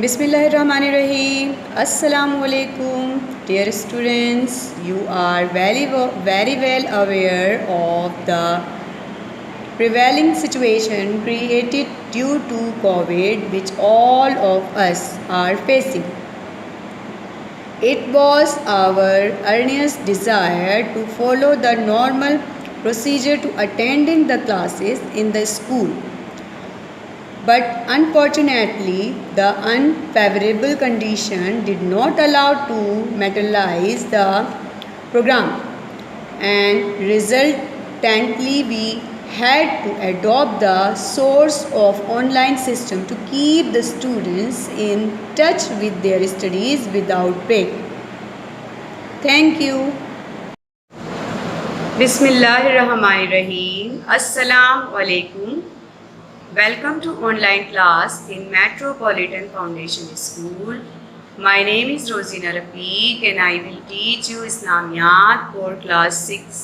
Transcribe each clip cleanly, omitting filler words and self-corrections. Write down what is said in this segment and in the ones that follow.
بسم اللہ الرحمن الرحیم. السلام علیکم. Dear students, you are very well aware of the prevailing situation created due to COVID, which all of us are facing. It was our earnest desire to follow the normal procedure to attending the classes in the school. But unfortunately, the unfavorable condition did not allow to materialize the program, and resultantly we had to adopt the source of online system to keep the students in touch with their studies without break. Thank you. بسم اللہ الرحمن الرحیم. السلام علیکم. Welcome to online class in Metropolitan Foundation School. My name is Rosina Rafiq and I will teach you Islamiyat for class 6.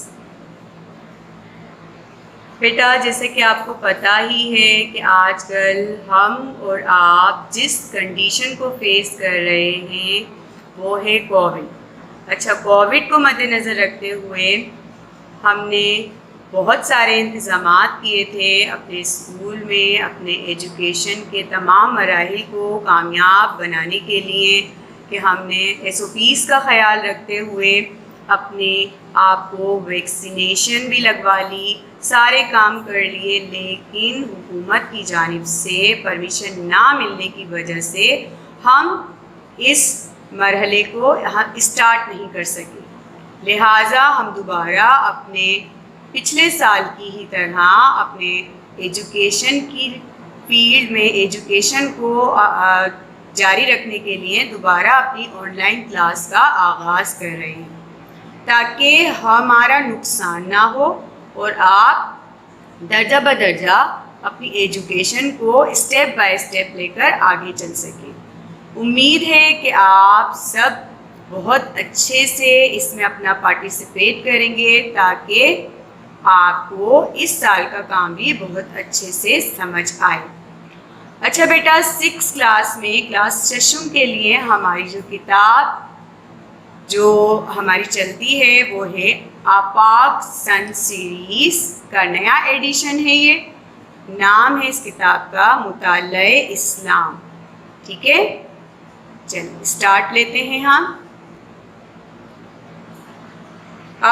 بیٹا جیسے کہ آپ کو پتہ ہی ہے کہ آج کل ہم اور آپ جس کنڈیشن کو فیس کر رہے ہیں وہ ہے کووڈ. اچھا، کووڈ کو مد نظر رکھتے ہوئے ہم نے بہت سارے انتظامات کیے تھے اپنے اسکول میں، اپنے ایجوکیشن کے تمام مراحل کو کامیاب بنانے کے لیے، کہ ہم نے SOPs کا خیال رکھتے ہوئے اپنے آپ کو ویکسینیشن بھی لگوا لی، سارے کام کر لیے، لیکن حکومت کی جانب سے پرمیشن نہ ملنے کی وجہ سے ہم اس مرحلے کو اسٹارٹ نہیں کر سکے. لہٰذا ہم دوبارہ اپنے پچھلے سال کی ہی طرح اپنے ایجوکیشن کی فیلڈ میں ایجوکیشن کو جاری رکھنے کے لیے دوبارہ اپنی آن لائن کلاس کا آغاز کر رہے ہیں، تاکہ ہمارا نقصان نہ ہو اور آپ درجہ بدرجہ اپنی ایجوکیشن کو اسٹیپ بائی اسٹیپ لے کر آگے چل سکیں. امید ہے کہ آپ سب بہت اچھے سے اس میں اپنا پارٹیسپیٹ کریں گے تاکہ آپ کو اس سال کا کام بھی بہت اچھے سے سمجھ آئے. اچھا بیٹا، 6 کلاس میں کلاس ششم کے لیے ہماری جو کتاب جو ہماری چلتی ہے وہ ہے آفاق سن سیریز کا نیا ایڈیشن ہے. یہ نام ہے اس کتاب کا مطالعہ اسلام. ٹھیک ہے، چلیں اسٹارٹ لیتے ہیں. ہم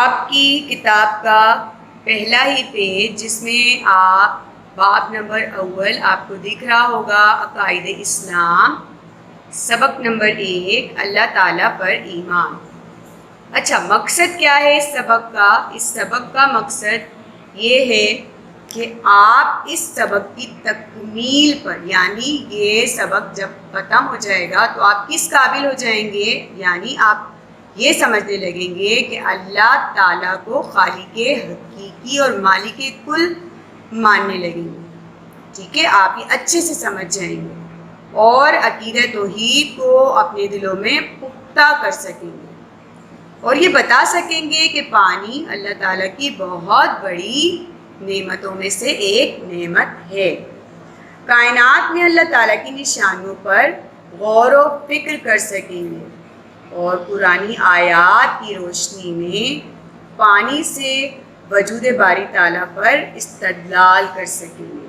آپ کی کتاب کا پہلا ہی پیج جس میں آپ باب نمبر اول آپ کو دکھ رہا ہوگا عقائد اسلام، سبق نمبر 1 اللہ تعالیٰ پر ایمان. اچھا، مقصد کیا ہے اس سبق کا؟ اس سبق کا مقصد یہ ہے کہ آپ اس سبق کی تکمیل پر، یعنی یہ سبق جب ختم ہو جائے گا تو آپ کس قابل ہو جائیں گے، یعنی آپ یہ سمجھنے لگیں گے کہ اللہ تعالیٰ کو خالق حقیقی اور مالک کل ماننے لگیں گے. ٹھیک ہے، آپ یہ اچھے سے سمجھ جائیں گے اور عقیدہ توحید کو اپنے دلوں میں پختہ کر سکیں گے اور یہ بتا سکیں گے کہ پانی اللہ تعالیٰ کی بہت بڑی نعمتوں میں سے ایک نعمت ہے. کائنات میں اللہ تعالیٰ کی نشانیوں پر غور و فکر کر سکیں گے اور قرآنی آیات کی روشنی میں پانی سے وجود باری تعالیٰ پر استدلال کر سکیں گے.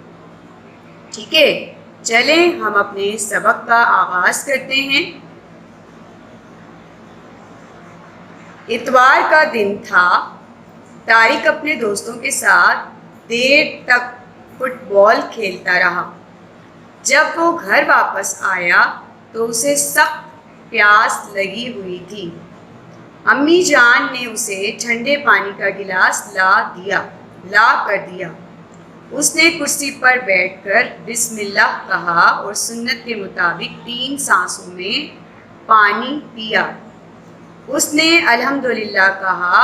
ٹھیک ہے، چلیں ہم اپنے سبق کا آغاز کرتے ہیں. اتوار کا دن تھا. طارق اپنے دوستوں کے ساتھ دیر تک فٹ بال کھیلتا رہا. جب وہ گھر واپس آیا تو اسے سخت پیاس لگی ہوئی تھی. امی جان نے اسے ٹھنڈے پانی کا گلاس لا کر دیا. اس نے کرسی پر بیٹھ کر بسم اللہ کہا اور سنت کے مطابق 3 سانسوں میں پانی پیا. اس نے الحمدللہ کہا،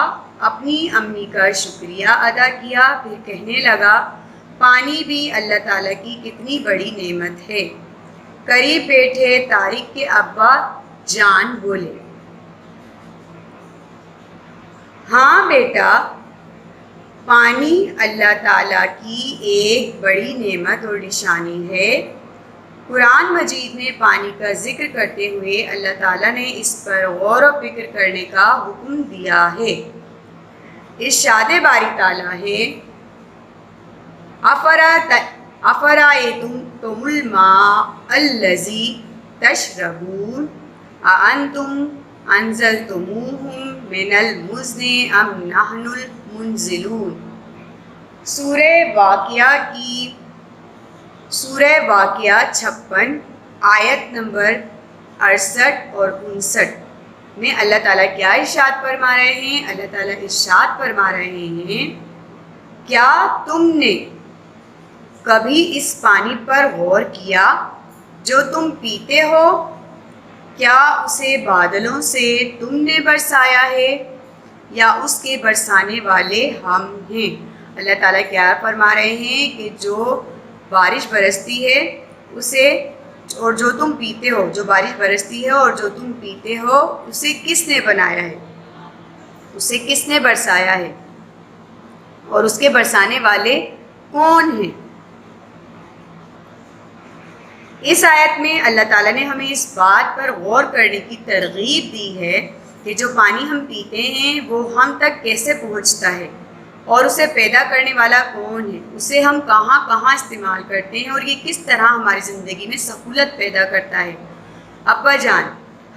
اپنی امی کا شکریہ ادا کیا، پھر کہنے لگا پانی بھی اللہ تعالیٰ کی کتنی بڑی نعمت ہے. قریب بیٹھے طارق کے ابا جان بولے، ہاں بیٹا، پانی اللہ تعالیٰ کی ایک بڑی نعمت اور نشانی ہے. قرآن مجید میں پانی کا ذکر کرتے ہوئے اللہ تعالیٰ نے اس پر غور و فکر کرنے کا حکم دیا ہے۔ ارشاد باری تعالیٰ ہے افرأیتم الماء الذی تشربون اانتم انزلتموہ من المزن ام نحن المنزلون۔ سورہ واقعہ 56 آیت نمبر 68 اور 59 میں اللہ تعالیٰ کیا ارشاد فرما رہے ہیں؟ اللہ تعالیٰ ارشاد فرما رہے ہیں کیا تم نے کبھی اس پانی پر غور کیا جو تم پیتے ہو؟ کیا اسے بادلوں سے تم نے برسایا ہے یا اس کے برسانے والے ہم ہیں؟ اللہ تعالیٰ کیا فرما رہے ہیں کہ جو بارش برستی ہے اسے اور جو تم پیتے ہو، جو بارش برستی ہے اور جو تم پیتے ہو اسے کس نے بنایا ہے، اسے کس نے برسایا ہے اور اس کے برسانے والے کون ہیں؟ اس آیت میں اللہ تعالیٰ نے ہمیں اس بات پر غور کرنے کی ترغیب دی ہے کہ جو پانی ہم پیتے ہیں وہ ہم تک کیسے پہنچتا ہے اور اسے پیدا کرنے والا کون ہے، اسے ہم کہاں کہاں استعمال کرتے ہیں اور یہ کس طرح ہماری زندگی میں سہولت پیدا کرتا ہے۔ ابا جان،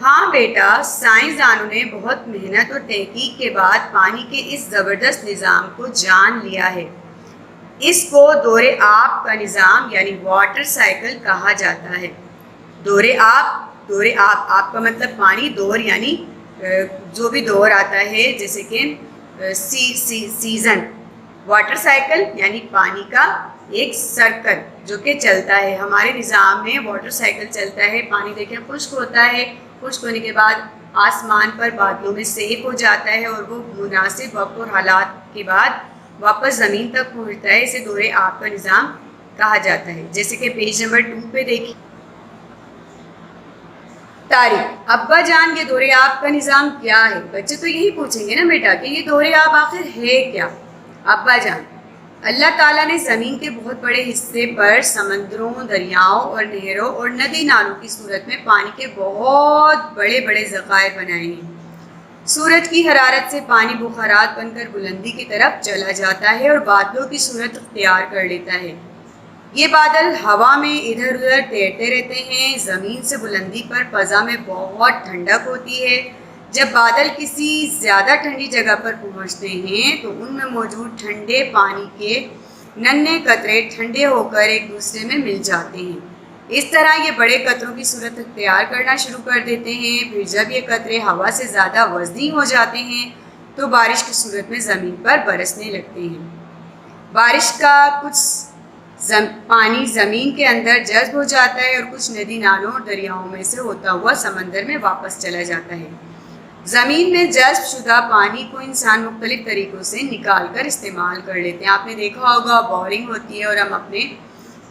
ہاں بیٹا، سائنسدانوں نے بہت محنت اور تحقیق کے بعد پانی کے اس زبردست نظام کو جان لیا ہے۔ اس کو دور آب کا نظام یعنی واٹر سائیکل کہا جاتا ہے۔ دور آب کا مطلب پانی، دور یعنی جو بھی دور آتا ہے، جیسے کہ سیزن۔ واٹر سائیکل یعنی پانی کا ایک سرکل جو کہ چلتا ہے۔ ہمارے نظام میں واٹر سائیکل چلتا ہے۔ پانی دیکھیں خشک ہوتا ہے، خشک ہونے کے بعد آسمان پر بادلوں میں سیف ہو جاتا ہے اور وہ مناسب وقت اور حالات کے بعد واپس زمین تک پہنچتا ہے۔ اسے دور آب کا نظام کہا جاتا ہے۔ جیسے کہ پیج نمبر 2 پہ دیکھیں، تاریخ۔ ابا جان، یہ دور آب کا نظام کیا ہے؟ بچے تو یہی پوچھیں گے نا بیٹا کہ یہ دور آب آخر ہے کیا؟ ابا جان، اللہ تعالیٰ نے زمین کے بہت بڑے حصے پر سمندروں، دریاؤں اور نہروں اور ندی نالوں کی صورت میں پانی کے بہت بڑے بڑے ذخائر بنائے ہیں۔ سورج کی حرارت سے پانی بخارات بن کر بلندی کی طرف چلا جاتا ہے اور بادلوں کی صورت اختیار کر لیتا ہے۔ یہ بادل ہوا میں ادھر ادھر تیرتے رہتے ہیں۔ زمین سے بلندی پر فضا میں بہت ٹھنڈک ہوتی ہے۔ جب بادل کسی زیادہ ٹھنڈی جگہ پر پہنچتے ہیں تو ان میں موجود ٹھنڈے پانی کے ننھے قطرے ٹھنڈے ہو کر ایک دوسرے میں مل جاتے ہیں۔ اس طرح یہ بڑے قطروں کی صورت اختیار کرنا شروع کر دیتے ہیں۔ پھر جب یہ قطرے ہوا سے زیادہ وزنی ہو جاتے ہیں تو بارش کی صورت میں زمین پر برسنے لگتے ہیں۔ بارش کا کچھ پانی زمین کے اندر جذب ہو جاتا ہے اور کچھ ندی نالوں اور دریاؤں میں سے ہوتا ہوا سمندر میں واپس چلا جاتا ہے۔ زمین میں جذب شدہ پانی کو انسان مختلف طریقوں سے نکال کر استعمال کر لیتے ہیں۔ آپ نے دیکھا ہوگا بورنگ ہوتی ہے اور ہم اپنے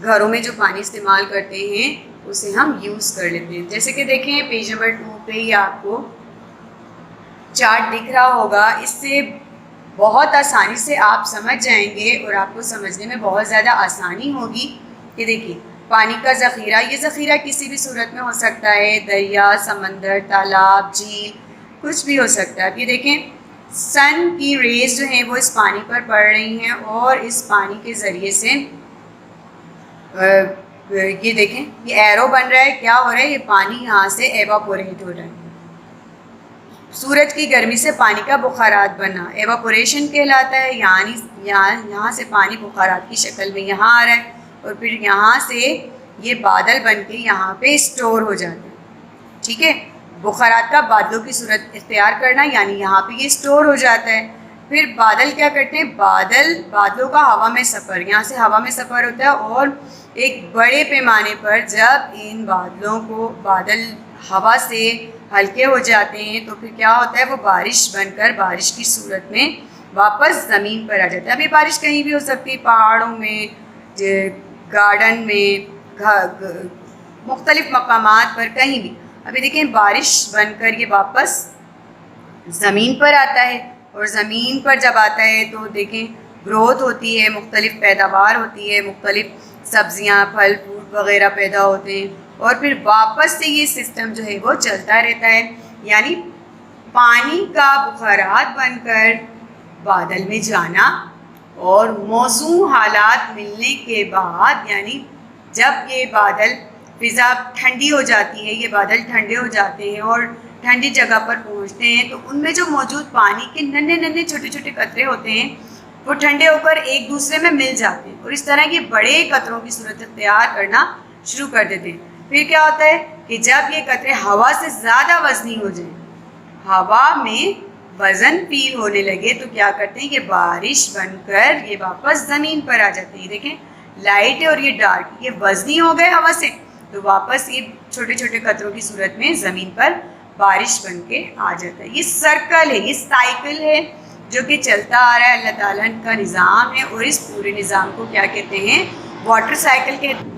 گھروں میں جو پانی استعمال کرتے ہیں اسے ہم یوز کر لیتے ہیں۔ جیسے کہ دیکھیں پیج نمبر 2 پہ ہی آپ کو چارٹ دکھ رہا ہوگا۔ اس سے بہت آسانی سے آپ سمجھ جائیں گے اور آپ کو سمجھنے میں بہت زیادہ آسانی ہوگی کہ دیکھیے پانی کا ذخیرہ، یہ ذخیرہ کسی بھی صورت میں ہو سکتا ہے، دریا، سمندر، تالاب، جھیل، کچھ بھی ہو سکتا ہے۔ اب یہ دیکھیں سن کی ریز جو ہیں وہ اس پانی پر پڑ رہی ہیں اور اس پانی کے ذریعے سے یہ دیکھیں یہ ایرو بن رہا ہے۔ کیا ہو رہا ہے؟ یہ پانی یہاں سے ایواپوریٹ ہو رہا ہے۔ سورج کی گرمی سے پانی کا بخارات بنا ایواپوریشن کہلاتا ہے۔ یعنی یہاں سے پانی بخارات کی شکل میں یہاں آ رہا ہے اور پھر یہاں سے یہ بادل بن کے یہاں پہ اسٹور ہو جاتا ہے۔ ٹھیک ہے، بخارات کا بادلوں کی صورت اختیار کرنا یعنی یہاں پہ یہ اسٹور ہو جاتا ہے۔ پھر بادل کیا کرتے ہیں؟ بادلوں کا ہوا میں سفر، یہاں سے ہوا میں سفر ہوتا ہے اور ایک بڑے پیمانے پر جب ان بادل ہوا سے ہلکے ہو جاتے ہیں تو پھر کیا ہوتا ہے؟ وہ بارش بن کر بارش کی صورت میں واپس زمین پر آ جاتا ہے۔ اب یہ بارش کہیں بھی ہو سکتی ہے، پہاڑوں میں، گارڈن میں، مختلف مقامات پر، کہیں بھی۔ ابھی دیکھیں بارش بن کر یہ واپس زمین پر آتا ہے اور زمین پر جب آتا ہے تو دیکھیں گروتھ ہوتی ہے، مختلف پیداوار ہوتی ہے، مختلف سبزیاں، پھل فروٹ وغیرہ پیدا ہوتے ہیں اور پھر واپس سے یہ سسٹم جو ہے وہ چلتا رہتا ہے، یعنی پانی کا بخارات بن کر بادل میں جانا اور موزوں حالات ملنے کے بعد، یعنی جب یہ بادل فضا ٹھنڈی ہو جاتی ہے، یہ بادل ٹھنڈے ہو جاتے ہیں اور ٹھنڈی جگہ پر پہنچتے ہیں تو ان میں جو موجود پانی کے ننھے ننھے چھوٹے چھوٹے قطرے ہوتے ہیں وہ ٹھنڈے ہو کر ایک دوسرے میں مل جاتے ہیں اور اس طرح کے بڑے قطروں کی صورت اختیار کرنا شروع کر دیتے ہیں۔ پھر کیا ہوتا ہے کہ جب یہ قطرے ہوا سے زیادہ وزنی ہو جائیں، ہوا میں وزن فیل ہونے لگے، تو کیا کرتے ہیں، یہ بارش بن کر یہ واپس زمین پر آ جاتے ہیں۔ دیکھیں لائٹ اور یہ ڈارک، یہ وزنی ہو گئے ہوا سے، تو واپس یہ چھوٹے چھوٹے قطروں کی صورت میں زمین پر بارش بن کے آ جاتا ہے۔ یہ سرکل ہے، یہ سائیکل ہے جو کہ چلتا آ رہا ہے، اللہ تعالیٰ کا نظام ہے، اور اس پورے نظام کو کیا کہتے ہیں، واٹر سائیکل کہتے ہیں۔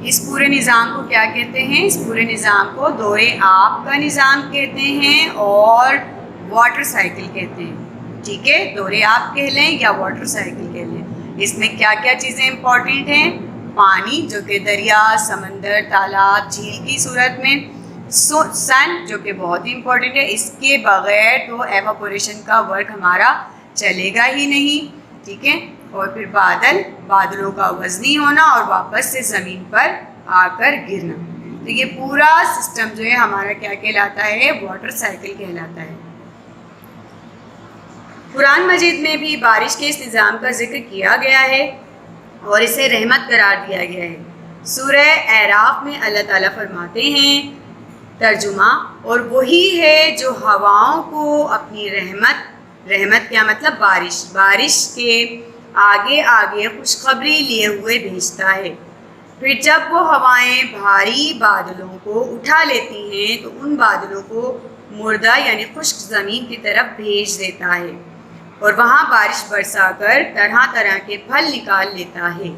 اس پورے نظام کو کیا کہتے ہیں، اس پورے نظام کو دورے آب کا نظام کہتے ہیں اور واٹر سائیکل کہتے ہیں۔ ٹھیک ہے، دورے آب کہہ لیں یا واٹر سائیکل کہہ لیں۔ اس میں کیا کیا چیزیں امپورٹنٹ ہیں، پانی جو کہ دریا، سمندر، تالاب، جھیل کی صورت میں، سن جو کہ بہت ہی امپورٹنٹ ہے، اس کے بغیر تو ایواپوریشن کا ورک ہمارا چلے گا ہی نہیں۔ ٹھیک ہے، اور پھر بادلوں کا وزنی ہونا اور واپس سے زمین پر آ کر گرنا، تو یہ پورا سسٹم جو ہے ہمارا کیا کہلاتا ہے، واٹر سائیکل کہلاتا ہے۔ قرآن مجید میں بھی بارش کے اس نظام کا ذکر کیا گیا ہے اور اسے رحمت قرار دیا گیا ہے۔ سورہ اعراف میں اللہ تعالیٰ فرماتے ہیں، ترجمہ، اور وہی ہے جو ہواؤں کو اپنی رحمت کیا مطلب بارش کے آگے آگے خوشخبری لیے ہوئے بھیجتا ہے، پھر جب وہ ہوائیں بھاری بادلوں کو اٹھا لیتی ہیں تو ان بادلوں کو مردہ یعنی خشک زمین کی طرف بھیج دیتا ہے اور وہاں بارش برسا کر طرح طرح کے پھل نکال لیتا ہے۔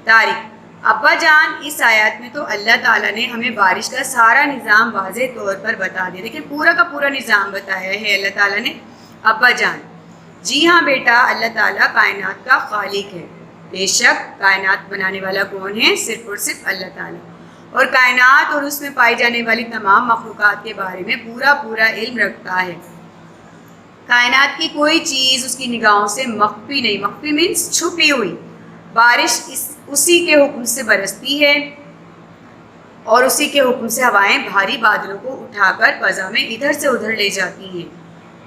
تاریخ ابا جان، اس آیات میں تو اللہ تعالیٰ نے ہمیں بارش کا سارا نظام واضح طور پر بتا دیا۔ دیکھیں پورا کا پورا نظام بتایا ہے اللہ تعالیٰ نے۔ ابا جان، جی ہاں بیٹا، اللہ تعالیٰ کائنات کا خالق ہے۔ بے شک کائنات بنانے والا کون ہے، صرف اور صرف اللہ تعالیٰ، اور کائنات اور اس میں پائی جانے والی تمام مخلوقات کے بارے میں پورا علم رکھتا ہے۔ کائنات کی کوئی چیز اس کی نگاہوں سے مخفی نہیں، مخفی مینس چھپی ہوئی۔ بارش اسی کے حکم سے برستی ہے اور اسی کے حکم سے ہوائیں بھاری بادلوں کو اٹھا کر فضا میں ادھر سے ادھر لے جاتی ہیں۔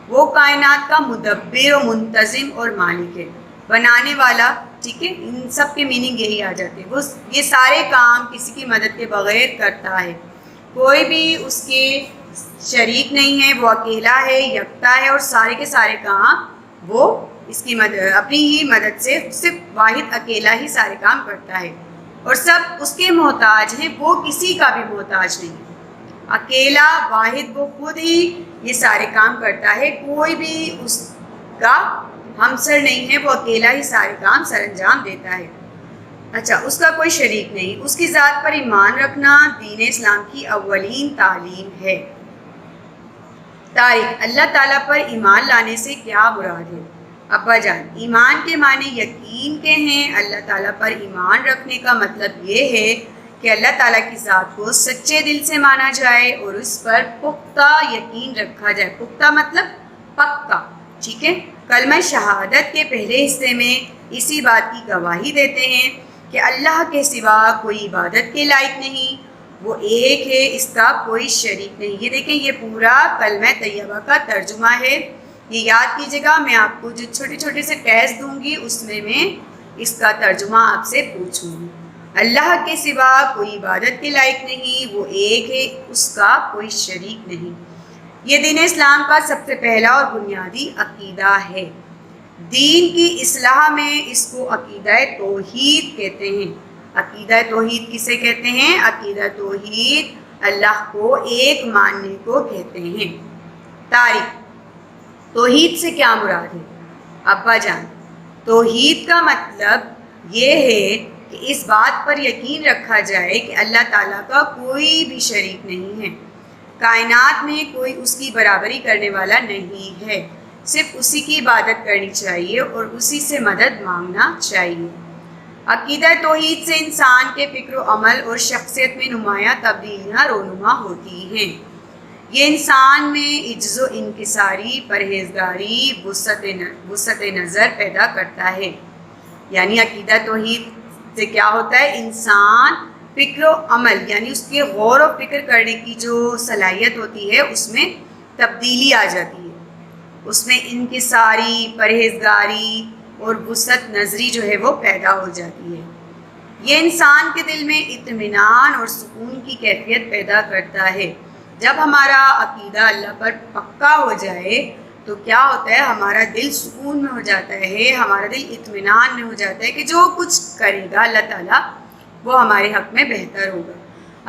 وہ کائنات کا مدبر و منتظم اور مالک ہے، بنانے والا۔ ٹھیک ہے، ان سب کے میننگ یہی آ جاتے ہیں۔ وہ یہ سارے کام کسی کی مدد کے بغیر کرتا ہے، کوئی بھی اس کے شریک نہیں ہے، وہ اکیلا ہے، یکتا ہے، اور سارے کے سارے کام وہ اس کی اپنی ہی مدد سے صرف واحد اکیلا ہی سارے کام کرتا ہے، اور سب اس کے محتاج ہیں، وہ کسی کا بھی محتاج نہیں، اکیلا واحد وہ خود ہی یہ سارے کام کرتا ہے، کوئی بھی اس کا ہمسر نہیں ہے، وہ اکیلا ہی سارے کام سر انجام دیتا ہے۔ اچھا، اس کا کوئی شریک نہیں۔ اس کی ذات پر ایمان رکھنا دین اسلام کی اولین تعلیم ہے۔ تاریخ اللہ تعالیٰ پر ایمان لانے سے کیا مراد ہے؟ ابا جان، ایمان کے معنی یقین کے ہیں۔ اللہ تعالیٰ پر ایمان رکھنے کا مطلب یہ ہے کہ اللہ تعالیٰ کی ذات کو سچے دل سے مانا جائے اور اس پر پختہ یقین رکھا جائے۔ پختہ مطلب پکا۔ ٹھیک ہے، کلمہ شہادت کے پہلے حصے میں اسی بات کی گواہی دیتے ہیں کہ اللہ کے سوا کوئی عبادت کے لائق نہیں، وہ ایک ہے، اس کا کوئی شریک نہیں۔ یہ دیکھیں، یہ پورا کلمہ طیبہ کا ترجمہ ہے۔ یہ یاد کیجیے گا، میں آپ کو جو چھوٹے چھوٹے سے ٹیسٹ دوں گی اس میں اس کا ترجمہ آپ سے پوچھوں گی۔ اللہ کے سوا کوئی عبادت کے لائق نہیں، وہ ایک ہے، اس کا کوئی شریک نہیں۔ یہ دین اسلام کا سب سے پہلا اور بنیادی عقیدہ ہے۔ دین کی اصلاح میں اس کو عقیدہ توحید کہتے ہیں۔ عقیدہ توحید کسے کہتے ہیں؟ عقیدہ توحید اللہ کو ایک ماننے کو کہتے ہیں۔ تاریخ توحید سے کیا مراد ہے؟ ابا جان، توحید کا مطلب یہ ہے کہ اس بات پر یقین رکھا جائے کہ اللہ تعالیٰ کا کوئی بھی شریک نہیں ہے، کائنات میں کوئی اس کی برابری کرنے والا نہیں ہے، صرف اسی کی عبادت کرنی چاہیے اور اسی سے مدد مانگنا چاہیے۔ عقیدہ توحید سے انسان کے فکر و عمل اور شخصیت میں نمایاں تبدیلیاں رونما ہوتی ہیں۔ یہ انسان میں عجز و انکساری، پرہیزگاری، وسعت نظر پیدا کرتا ہے۔ یعنی عقیدہ توحید سے کیا ہوتا ہے؟ انسان فکر و عمل یعنی اس کے غور و فکر کرنے کی جو صلاحیت ہوتی ہے اس میں تبدیلی آ جاتی ہے، اس میں انکساری، پرہیزگاری اور وسعت نظری جو ہے وہ پیدا ہو جاتی ہے۔ یہ انسان کے دل میں اطمینان اور سکون کی کیفیت پیدا کرتا ہے۔ جب ہمارا عقیدہ اللہ پر پکا ہو جائے تو کیا ہوتا ہے؟ ہمارا دل سکون میں ہو جاتا ہے، ہمارا دل اطمینان میں ہو جاتا ہے کہ جو کچھ کرے گا اللہ تعالیٰ وہ ہمارے حق میں بہتر ہوگا۔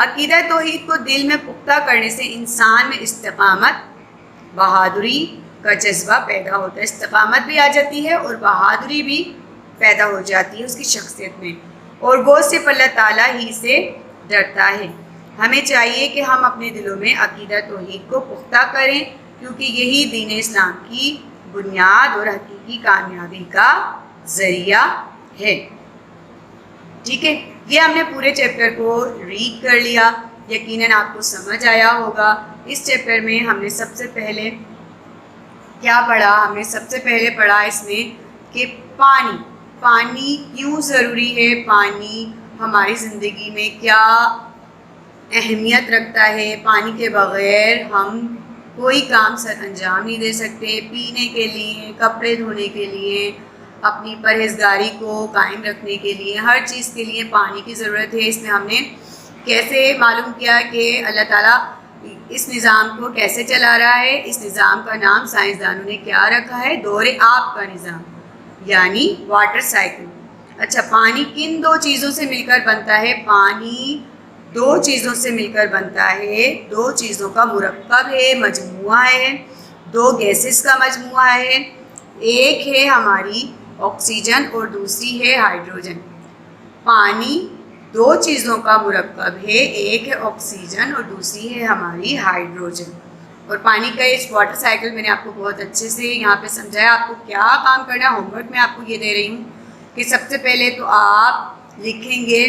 عقیدہ توحید کو دل میں پختہ کرنے سے انسان میں استقامت، بہادری کا جذبہ پیدا ہوتا ہے۔ استقامت بھی آ جاتی ہے اور بہادری بھی پیدا ہو جاتی ہے اس کی شخصیت میں، اور وہ صرف اللہ تعالیٰ ہی سے ڈرتا ہے۔ ہمیں چاہیے کہ ہم اپنے دلوں میں عقیدہ توحید کو پختہ کریں، کیونکہ یہی دین اسلام کی بنیاد اور حقیقی کامیابی کا ذریعہ ہے۔ ٹھیک ہے، یہ ہم نے پورے چیپٹر کو ریڈ کر لیا، یقیناً آپ کو سمجھ آیا ہوگا۔ اس چیپٹر میں ہم نے سب سے پہلے کیا پڑھا؟ ہم نے سب سے پہلے پڑھا اس میں کہ پانی کیوں ضروری ہے، پانی ہماری زندگی میں کیا اہمیت رکھتا ہے، پانی کے بغیر ہم کوئی کام سر انجام نہیں دے سکتے۔ پینے کے لیے، کپڑے دھونے کے لیے، اپنی پرہیزگاری کو قائم رکھنے کے لیے، ہر چیز کے لیے پانی کی ضرورت ہے۔ اس میں ہم نے کیسے معلوم کیا کہ اللہ تعالیٰ اس نظام کو کیسے چلا رہا ہے؟ اس نظام کا نام سائنسدانوں نے کیا رکھا ہے؟ دور آب کا نظام، یعنی واٹر سائیکل۔ اچھا، پانی کن دو چیزوں سے مل کر بنتا ہے؟ پانی دو چیزوں سے مل کر بنتا ہے، دو چیزوں کا مرکب ہے، مجموعہ ہے، دو گیسز کا مجموعہ ہے۔ ایک ہے ہماری آکسیجن اور دوسری ہے ہائیڈروجن۔ پانی دو چیزوں کا مرکب ہے، ایک ہے آکسیجن اور دوسری ہے ہماری ہائیڈروجن۔ اور پانی کا اس واٹر سائیکل میں نے آپ کو بہت اچھے سے یہاں پہ سمجھایا۔ آپ کو کیا کام کرنا ہے، ہوم ورک میں آپ کو یہ دے رہی ہوں کہ سب سے پہلے تو آپ لکھیں گے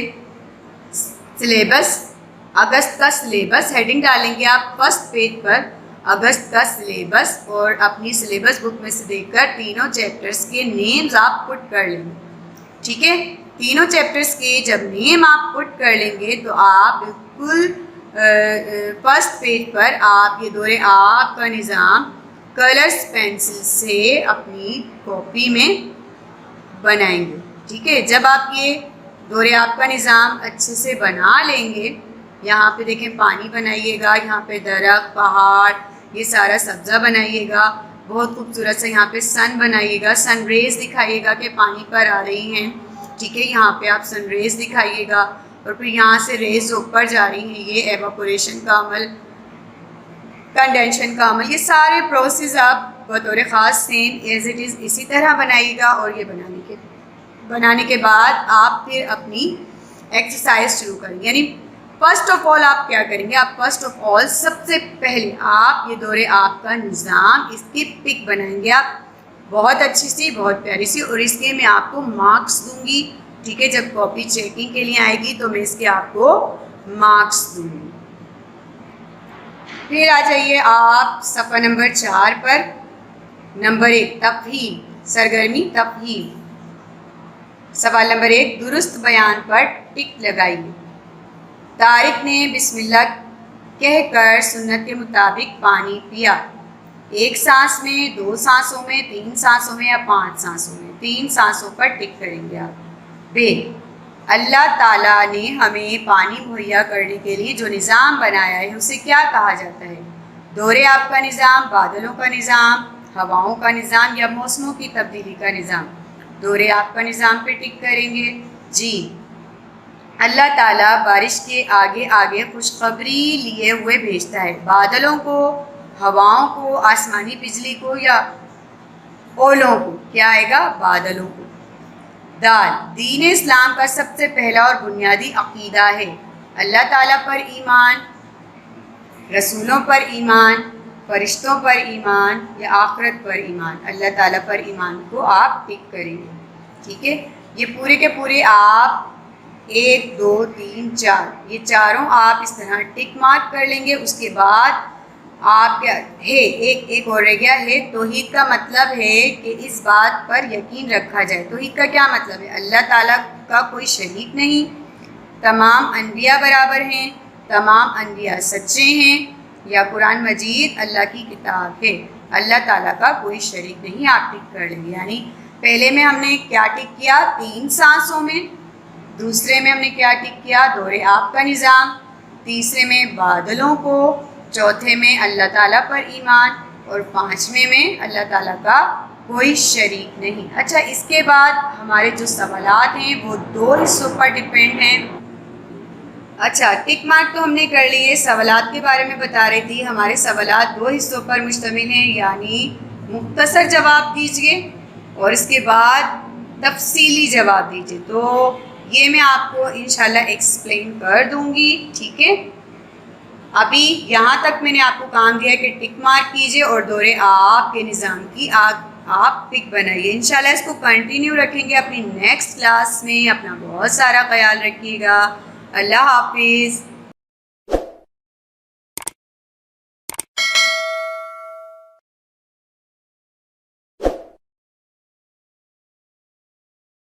سلیبس، اگست کا سلیبس، ہیڈنگ ڈالیں گے آپ فرسٹ پیج پر اگست کا سلیبس، اور اپنی سلیبس بک میں سے دیکھ کر تینوں چیپٹرز کے نیمز آپ پٹ کر لیں گے۔ ٹھیک ہے، تینوں چیپٹرز کے جب نیم آپ پٹ کر لیں گے تو آپ بالکل فرسٹ پیج پر آپ یہ دور آب کا نظام کلرز پینسل سے اپنی کاپی میں بنائیں گے۔ ٹھیک ہے، جب آپ یہ دور آب کا نظام اچھے سے بنا لیں گے، یہاں پہ دیکھیں پانی بنائیے گا، یہاں پہ درخت، پہاڑ، یہ سارا سبزہ بنائیے گا، بہت خوبصورت سے یہاں پہ سن بنائیے گا، سن ریز دکھائیے گا کہ پانی پر آ رہی ہیں۔ ٹھیک ہے، یہاں پہ آپ سن ریز دکھائیے گا، اور پھر یہاں سے ریز اوپر جا رہی ہیں، یہ ایواپوریشن کا عمل، کنڈینشن کا عمل، یہ سارے پروسیس آپ بطور خاص سیم ایز اٹ از اسی طرح بنائیے گا۔ اور یہ بنانے کے بعد آپ پھر اپنی ایکسرسائز شروع کریں گے۔ یعنی فرسٹ آف آل آپ کیا کریں گے؟ آپ فرسٹ آف آل سب سے پہلے آپ یہ دور آب کا نظام، اس کی پک بنائیں گے آپ بہت اچھی سی، بہت پیاری سی، اور اس کے میں آپ کو مارکس دوں گی۔ ٹھیک ہے، جب کاپی چیکنگ کے لیے آئے گی تو میں اس کے آپ کو مارکس دوں گی۔ پھر آ جائیے آپ صفحہ نمبر 4 پر، نمبر 1 تفہیم، سرگرمی تفہیم، سوال نمبر 1 درست بیان پر ٹک لگائیے۔ طارق نے بسم اللہ کہہ کر سنت کے مطابق پانی پیا، ایک سانس میں، 2 سانسوں میں، 3 سانسوں میں یا 5 سانسوں میں؟ 3 سانسوں پر ٹک کریں گے آپ۔ بے، اللہ تعالیٰ نے ہمیں پانی مہیا کرنے کے لیے جو نظام بنایا ہے اسے کیا کہا جاتا ہے؟ دور آب کا نظام، بادلوں کا نظام، ہواؤں کا نظام یا موسموں کی تبدیلی کا نظام؟ دور آب کا نظام پہ ٹک کریں گے۔ جی، اللہ تعالیٰ بارش کے آگے آگے خوشخبری لیے ہوئے بھیجتا ہے، بادلوں کو، ہواؤں کو، آسمانی بجلی کو یا اولوں کو؟ کیا آئے گا؟ بادلوں کو۔ دال، دین اسلام کا سب سے پہلا اور بنیادی عقیدہ ہے اللہ تعالیٰ پر ایمان، رسولوں پر ایمان، فرشتوں پر ایمان یا آخرت پر ایمان؟ اللہ تعالیٰ پر ایمان کو آپ ٹک کریں گے۔ ٹھیک ہے، یہ پورے کے پورے آپ 1 2 3 4 یہ چاروں آپ اس طرح ٹک مارک کر لیں گے. اس کے بعد آپ کیا ہے ایک اور رہ گیا ہے. توحید کا مطلب ہے کہ اس بات پر یقین رکھا جائے. توحید کا کیا مطلب ہے؟ اللہ تعالیٰ کا کوئی شریک نہیں، تمام انبیاء برابر ہیں، تمام انبیاء سچے ہیں، یا قرآن مجید اللہ کی کتاب ہے، اللہ تعالیٰ کا کوئی شریک نہیں. آپ ٹک کر لیں گے. یعنی پہلے میں ہم نے کیا ٹک کیا؟ 3 سانسوں میں. دوسرے میں ہم نے کیا ٹک کیا؟ دور آپ کا نظام. تیسرے میں بادلوں کو. چوتھے میں اللہ تعالیٰ پر ایمان. اور 5ویں میں اللہ تعالیٰ کا کوئی شریک نہیں. اچھا، اس کے بعد ہمارے جو سوالات ہیں وہ 2 حصوں پر ڈپینڈ ہیں. اچھا، ٹک مارک تو ہم نے کر لیے. سوالات کے بارے میں بتا رہی تھی. ہمارے سوالات 2 حصوں پر مشتمل ہیں، یعنی مختصر جواب دیجئے اور اس کے بعد تفصیلی جواب دیجئے. تو یہ میں آپ کو انشاءاللہ ایکسپلین کر دوں گی. ٹھیک ہے، ابھی یہاں تک میں نے آپ کو کام دیا کہ ٹک مارک کیجئے اور دور آپ کے نظام کی آپ پک بنائیے. انشاءاللہ اس کو کنٹینیو رکھیں گے اپنی نیکسٹ کلاس میں. اپنا بہت سارا خیال رکھیے گا. اللہ حافظ.